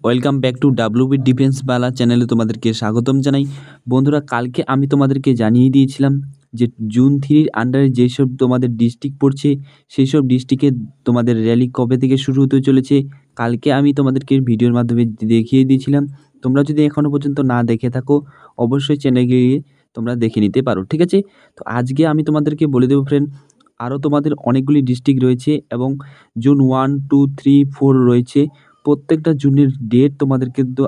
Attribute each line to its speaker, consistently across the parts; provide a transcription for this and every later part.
Speaker 1: Welcome back to WB defence বালা চ্যানেলে তোমাদেরকে স্বাগতম জানাই। বন্ধুরা, কালকে আমি তোমাদেরকে জানিয়ে দিয়েছিলাম যে জুন 3-র আন্ডারে যেসব তোমাদের ডিস্ট্রিক্ট পড়ছে সেই সব ডিস্ট্রিক্টে তোমাদের র্যালি কবে থেকে শুরু হতে চলেছে কালকে আমি তোমাদেরকে ভিডিওর মাধ্যমে দেখিয়ে দিয়েছিলাম। তোমরা যদি এখনও পর্যন্ত না দেখে থাকো অবশ্যই চ্যানেলে গিয়ে তোমরা দেখে নিতে পারো, ঠিক আছে। তো আজকে আমি তোমাদেরকে বলে দেবো ফ্রেন্ড, আরও তোমাদের অনেকগুলি ডিস্ট্রিক্ট রয়েছে এবং জুন 1, 2, 3, 4 রয়েছে। প্রত্যেকটা জুনের ডেট তোমাদের কিন্তু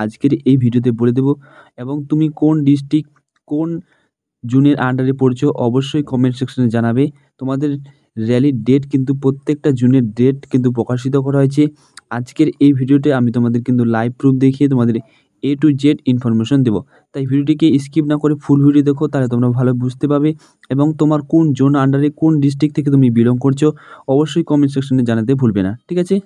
Speaker 1: আজকের এই ভিডিওতে বলে দেবো এবং তুমি কোন ডিস্ট্রিক্ট কোন জুনের আন্ডারে পড়ছো অবশ্যই কমেন্ট সেকশনে জানাবে। তোমাদের র্যালির ডেট কিন্তু প্রত্যেকটা জুনের ডেট কিন্তু প্রকাশিত করা হয়েছে। আজকের এই ভিডিওতে আমি তোমাদের কিন্তু লাইভ প্রুফ দেখিয়ে তোমাদের A to Z ইনফরমেশন দেবো। তাই ভিডিওটিকে স্কিপ না করে ফুল ভিডিও দেখো, তাহলে তোমরা ভালো বুঝতে পারবে এবং তোমার কোন জোন আন্ডারে কোন ডিস্ট্রিক্ট থেকে তুমি বিলং করছো অবশ্যই কমেন্ট সেকশনে জানাতে ভুলবে না, ঠিক আছে।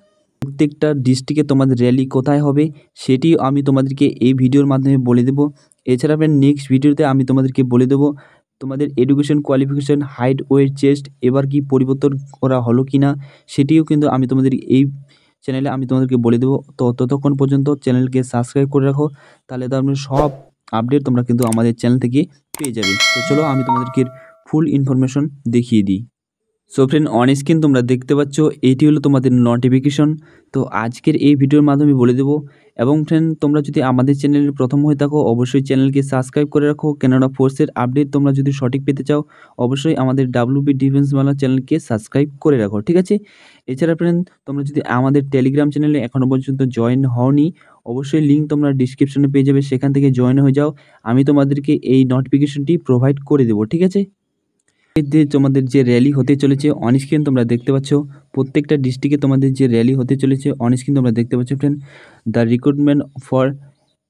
Speaker 1: প্রত্যেকটা ডিস্ট্রিক্টে তোমাদের র্যালি কোথায় হবে সেটি আমি তোমাদেরকে এই ভিডিওর মাধ্যমে বলে দেবো। এছাড়া নেক্সট ভিডিওতে আমি তোমাদেরকে বলে দেবো তোমাদের education qualification, height, weight, chest এবার কি পরিবর্তন করা হলো কি না সেটিও কিন্তু আমি তোমাদের এই চ্যানেলে আমি তোমাদেরকে বলে দেবো। তো ততক্ষণ পর্যন্ত চ্যানেলকে সাবস্ক্রাইব করে রাখো, তাহলে তোমরা সব আপডেট তোমরা কিন্তু আমাদের চ্যানেল থেকে পেয়ে যাবে। তো চলো আমি তোমাদেরকে ফুল ইনফরমেশন দেখিয়ে দিই। সো ফ্রেন্ড, অন স্ক্রিন তোমরা দেখতে পাচ্ছ এইটি হলো তোমাদের নোটিফিকেশন। তো আজকের এই ভিডিওর মাধ্যমে বলে দেবো এবং ফ্রেন্ড তোমরা যদি আমাদের চ্যানেলের প্রথম হয়ে থাকো অবশ্যই চ্যানেলকে সাবস্ক্রাইব করে রাখো, কেননা ফোর্সের আপডেট তোমরা যদি সঠিক পেতে চাও অবশ্যই আমাদের ডাব্লিউবি ডিফেন্স বাংলা চ্যানেলকে সাবস্ক্রাইব করে রাখো, ঠিক আছে। এছাড়া ফ্রেন্ড তোমরা যদি আমাদের টেলিগ্রাম চ্যানেলে এখনও পর্যন্ত জয়েন হওনি অবশ্যই লিঙ্ক তোমরা ডিসক্রিপশনে পেয়ে যাবে, সেখান থেকে জয়েন হয়ে যাও। আমি তোমাদেরকে এই নোটিফিকেশনটি প্রোভাইড করে দেবো, ঠিক আছে। তোমাদের যে র্যালি হতে চলেছে অন স্ক্রিন তোমরা দেখতে পাচ্ছ, প্রত্যেকটা ডিস্ট্রিক্টে তোমাদের যে র্যালি হতে চলেছে অন স্ক্রিন তোমরা দেখতে পাচ্ছ friend. The recruitment for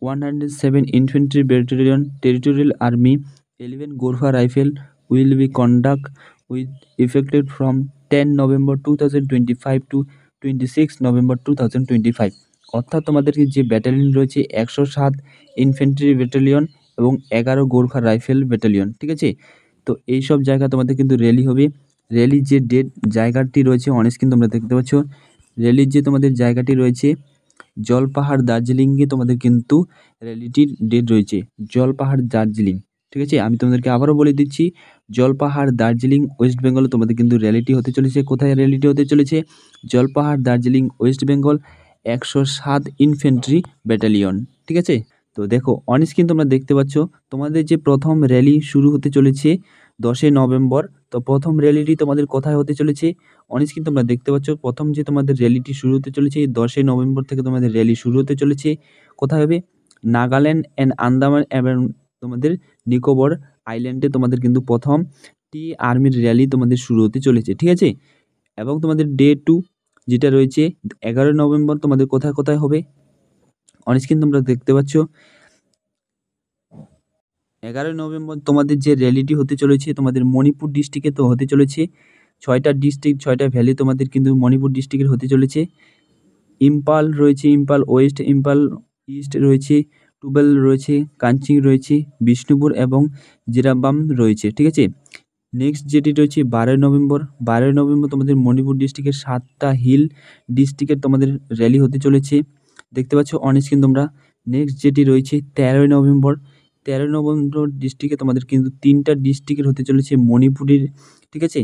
Speaker 1: 107 infantry battalion territorial army 11 Gorkha rifle will be conduct with effected from 10 November 2025 to 26 November 2025। অর্থাৎ তোমাদের যে ব্যাটালিয়ন রয়েছে 107 ইনফেন্ট্রি ব্যাটালিয়ন এবং 11 গোরখা রাইফেল ব্যাটালিয়ন, ঠিক আছে। তো এই সব জায়গা তোমাদের কিন্তু র্যালি হবে। র্যালির যে ডেট জায়গাটি রয়েছে অন স্ক্রিন তোমরা দেখতে পাচ্ছ। র্যালির যে তোমাদের জায়গাটি রয়েছে জলপাহাড় দার্জিলিংয়ে তোমাদের কিন্তু র্যালিটির ডেট রয়েছে, জলপাহাড় দার্জিলিং, ঠিক আছে। আমি তোমাদেরকে আবারও বলে দিচ্ছি, জলপাহাড় দার্জিলিং ওয়েস্ট বেঙ্গল তোমাদের কিন্তু র্যালিটি হতে চলেছে। কোথায় র্যালিটি হতে চলেছে? Jalapahar Darjeeling West Bengal 107 infantry battalion, ঠিক আছে। তো দেখো অন স্ক্রিন তোমরা দেখতে পাচ্ছ তোমাদের যে প্রথম র্যালি শুরু হতে চলেছে 10 নভেম্বর। তো প্রথম র্যালিটি তোমাদের কোথায় হতে চলেছে অন স্ক্রিন তোমরা দেখতে পাচ্ছ। প্রথম যে তোমাদের র্যালিটি শুরু হতে চলেছে 10 নভেম্বর থেকে তোমাদের র্যালি শুরু হতে চলেছে। কোথায় হবে? নাগাল্যান্ড অ্যান্ড আন্দামান এবং তোমাদের নিকোবর আইল্যান্ডে তোমাদের কিন্তু প্রথম আর্মির র্যালি তোমাদের শুরু হতে চলেছে, ঠিক আছে। এবং তোমাদের ডে 2 যেটা রয়েছে 11 নভেম্বর তোমাদের কোথায় কোথায় হবে অন স্ক্রিন তোমরা দেখতে পাচ্ছ। 11 নভেম্বর তোমাদের যে র্যালিটি হতে চলেছে তোমাদের মণিপুর ডিস্ট্রিক্টে তো হতে চলেছে। 6টা ডিস্ট্রিক্ট 6টা ভ্যালি তোমাদের কিন্তু মণিপুর ডিস্ট্রিক্টের হতে চলেছে। ইম্পাল রয়েছে, ইম্পাল ওয়েস্ট, ইম্পাল ইস্ট রয়েছে, টুবেল রয়েছে, কাঞ্চি রয়েছে, বিষ্ণুপুর এবং জিরাবাম রয়েছে, ঠিক আছে। নেক্সট যেটি রয়েছে 12 নভেম্বর তোমাদের মণিপুর ডিস্ট্রিক্টের 7টা হিল ডিস্ট্রিক্টের তোমাদের র্যালি হতে চলেছে, দেখতে পাচ্ছ অন স্ক্রিন তোমরা। নেক্সট যেটি রয়েছে 13 নভেম্বর ডিস্ট্রিক্টে তোমাদের কিন্তু 3টা ডিস্ট্রিক্টের হতে চলেছে মণিপুরের, ঠিক আছে।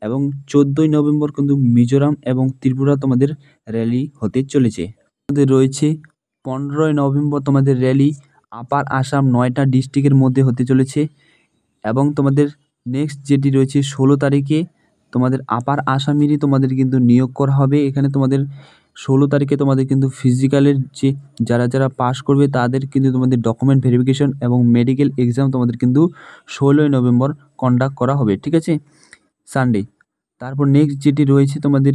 Speaker 1: এবং 14 নভেম্বর কিন্তু মিজোরাম এবং ত্রিপুরা তোমাদের র্যালি হতে চলেছে। তোমাদের রয়েছে 15 নভেম্বর তোমাদের র্যালি আপার আসাম 9টা ডিস্ট্রিক্টের মধ্যে হতে চলেছে। এবং তোমাদের নেক্সট যেটি রয়েছে 16 তারিখে তোমাদের আপার আসামেরই তোমাদের কিন্তু নিয়োগ করা হবে। এখানে তোমাদের 16 তারিখে তোমাদের কিন্তু ফিজিক্যালের যে যারা পাস করবে তাদের কিন্তু তোমাদের ডকুমেন্ট ভেরিফিকেশন এবং মেডিকেল এক্সাম তোমাদের কিন্তু 16 নভেম্বর কন্ডাক্ট করা হবে, ঠিক আছে, সানডে। তারপর নেক্সট যেটি রয়েছে তোমাদের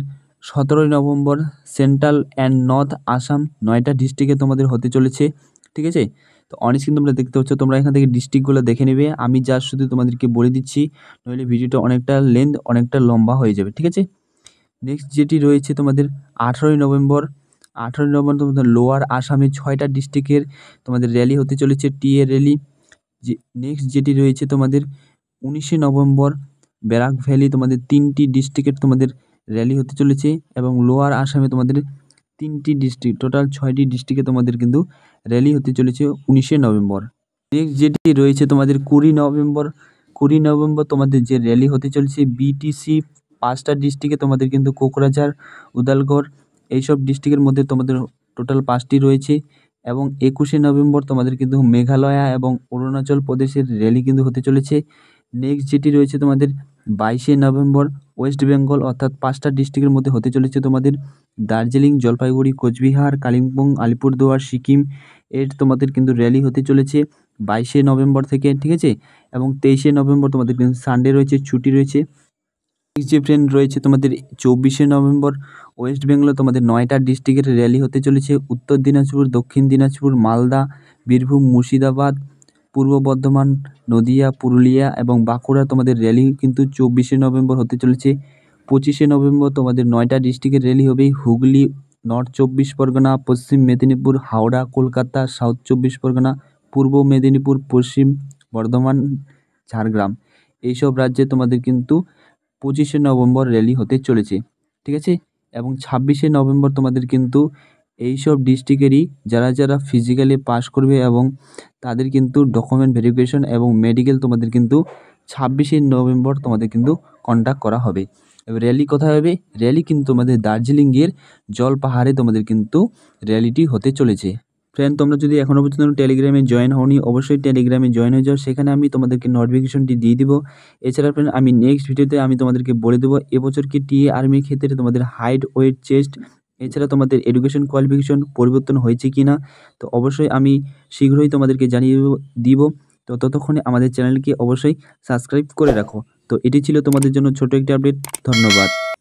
Speaker 1: 17 November central and north Assam 9টা ডিস্ট্রিক্টে তোমাদের হতে চলেছে, ঠিক আছে। তো অন স্ক্রিন তোমরা দেখতে পাচ্ছ, তোমরা এখান থেকে ডিস্ট্রিক্টগুলো দেখে নেবে, আমি জাস্ট শুধু তোমাদেরকে বলে দিচ্ছি, নইলে ভিডিওটা অনেকটা লেন্থ অনেকটা লম্বা হয়ে যাবে, ঠিক আছে। নেক্সট যেটি রয়েছে তোমাদের 18 নভেম্বর তোমাদের লোয়ার আসামে 6টা ডিস্ট্রিক্টের তোমাদের র্যালি হতে চলেছে, টিএ র্যালি। যে নেক্সট যেটি রয়েছে তোমাদের 19 নভেম্বর ব্যারাক ভ্যালি তোমাদের 3টি ডিস্ট্রিক্টের তোমাদের র্যালি হতে চলেছে এবং লোয়ার আসামে তোমাদের 3টি ডিস্ট্রিক্ট, টোটাল 6টি ডিস্ট্রিক্টে তোমাদের কিন্তু র্যালি হতে চলেছে 19শে নভেম্বর। নেক্সট যেটি রয়েছে তোমাদের 20 নভেম্বর তোমাদের যে র্যালি হতে চলেছে বিটিসি 5টা ডিস্ট্রিক্টে তোমাদের কিন্তু কোকরাঝার, উদালগড় এইসব ডিস্ট্রিক্টের মধ্যে তোমাদের টোটাল 5টি রয়েছে। এবং 21শে নভেম্বর তোমাদের কিন্তু মেঘালয়া এবং অরুণাচল প্রদেশের র্যালি কিন্তু হতে চলেছে। নেক্সট যেটি রয়েছে তোমাদের 22শে নভেম্বর ওয়েস্ট বেঙ্গল, অর্থাৎ 5টা ডিস্ট্রিক্টের মধ্যে হতে চলেছে তোমাদের দার্জিলিং, জলপাইগুড়ি, কোচবিহার, কালিম্পং, আলিপুরদুয়ার, সিকিম এর তোমাদের কিন্তু র্যালি হতে চলেছে 22শে নভেম্বর থেকে, ঠিক আছে। এবং 23শে নভেম্বর তোমাদের কিন্তু সানডে রয়েছে, ছুটি রয়েছে। নেক্সট যে ফ্রেন্ড রয়েছে তোমাদের 24শে নভেম্বর ওয়েস্ট বেঙ্গলে তোমাদের 9টা ডিস্ট্রিক্টের র্যালি হতে চলেছে। উত্তর দিনাজপুর, দক্ষিণ দিনাজপুর, মালদা, বীরভূম, মুর্শিদাবাদ, পূর্ব বর্ধমান, নদিয়া, পুরুলিয়া এবং বাঁকুড়া তোমাদের র্যালি কিন্তু 24শে নভেম্বর হতে চলেছে। 25শে নভেম্বর তোমাদের 9টা ডিস্ট্রিক্টের র্যালি হবে। হুগলি, নর্থ 24 পরগনা, পশ্চিম মেদিনীপুর, হাওড়া, কলকাতা, সাউথ 24 পরগনা, পূর্ব মেদিনীপুর, পশ্চিম বর্ধমান, ঝাড়গ্রাম এইসব রাজ্যে তোমাদের কিন্তু 25শে নভেম্বর র্যালি হতে চলেছে, ঠিক আছে। এবং 26শে নভেম্বর তোমাদের কিন্তু এইসব ডিস্ট্রিক্টেরই যারা যারা ফিজিক্যালি পাস করবে এবং তাদের কিন্তু ডকুমেন্ট ভেরিফিকেশন এবং মেডিকেল তোমাদের কিন্তু 26শে নভেম্বর তোমাদের কিন্তু কন্ডাক্ট করা হবে। এবার র্যালি কোথায় হবে? র্যালি কিন্তু তোমাদের দার্জিলিংয়ের জলপাহাড়ে তোমাদের কিন্তু র্যালিটি হতে চলেছে। ফ্রেন্ড, তোমরা যদি এখনও পর্যন্ত টেলিগ্রামে জয়েন হওনি, অবশ্যই টেলিগ্রামে জয়েন হয়ে যাও, সেখানে আমি তোমাদেরকে নোটিফিকেশনটি দিয়ে দিব। এছাড়া ফ্রেন্ড, আমি নেক্সট ভিডিওতে আমি তোমাদেরকে বলে দেবো এবছর কি টিএ আর্মির ক্ষেত্রে তোমাদের হাইট, ওয়েট, চেস্ট এছাড়া তোমাদের এডুকেশন কোয়ালিফিকেশন পরিবর্তন হয়েছে কি না। তো অবশ্যই আমি শীঘ্রই তোমাদেরকে জানিয়ে দিব। তো ততক্ষণে আমাদের চ্যানেলকে অবশ্যই সাবস্ক্রাইব করে রাখো। তো এটি ছিল তোমাদের জন্য ছোট একটি আপডেট। ধন্যবাদ।